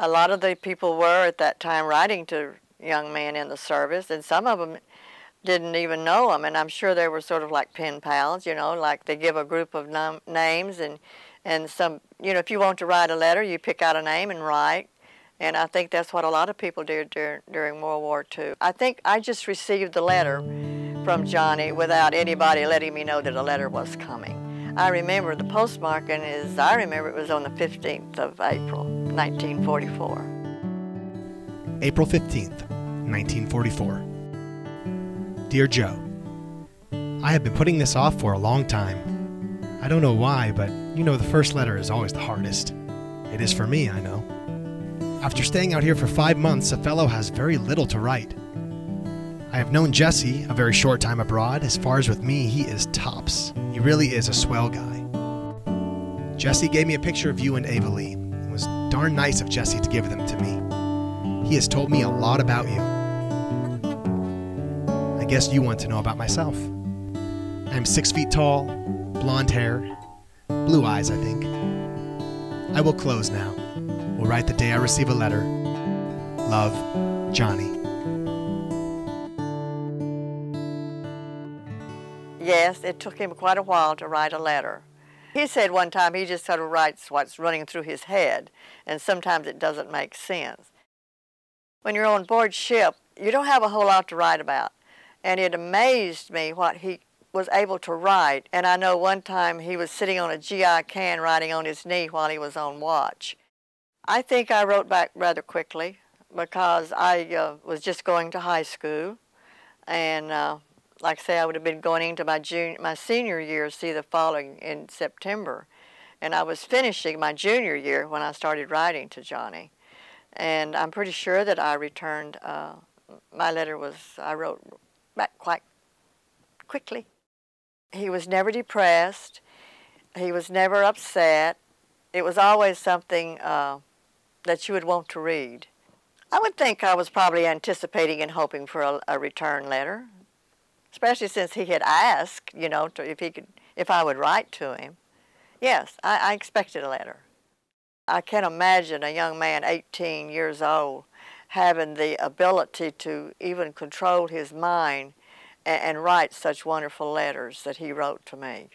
A lot of the people were at that time writing to young men in the service, and some of them didn't even know them, and I'm sure they were sort of like pen pals, you know, like they give a group of names, and some, you know, if you want to write a letter, you pick out a name and write, and I think that's what a lot of people did during World War II. I think I just received the letter from Johnny without anybody letting me know that a letter was coming. I remember the postmarking is, I remember it was on the 15th of April, 1944. April 15th, 1944. Dear Joe, I have been putting this off for a long time. I don't know why, but you know the first letter is always the hardest. It is for me, I know. After staying out here for 5 months, a fellow has very little to write. I have known Jesse a very short time abroad. As far as with me, he is tops. He really is a swell guy. Jesse gave me a picture of you and Ava Lee. It was darn nice of Jesse to give them to me. He has told me a lot about you. I guess you want to know about myself. I am 6 feet tall, blonde hair, blue eyes, I think. I will close now. Will write the day I receive a letter. Love, Johnny. Yes, it took him quite a while to write a letter. He said one time he just sort of writes what's running through his head, and sometimes it doesn't make sense. When you're on board ship, you don't have a whole lot to write about, and it amazed me what he was able to write. And I know one time he was sitting on a GI can writing on his knee while he was on watch. I think I wrote back rather quickly because I was just going to high school, and like I say, I would have been going into my senior year, see, the following in September. And I was finishing my junior year when I started writing to Johnny. And I'm pretty sure that I returned, my letter was, I wrote back quite quickly. He was never depressed. He was never upset. It was always something that you would want to read. I would think I was probably anticipating and hoping for a return letter, especially since he had asked, you know, if I would write to him. Yes, I expected a letter. I can't imagine a young man 18 years old having the ability to even control his mind and write such wonderful letters that he wrote to me.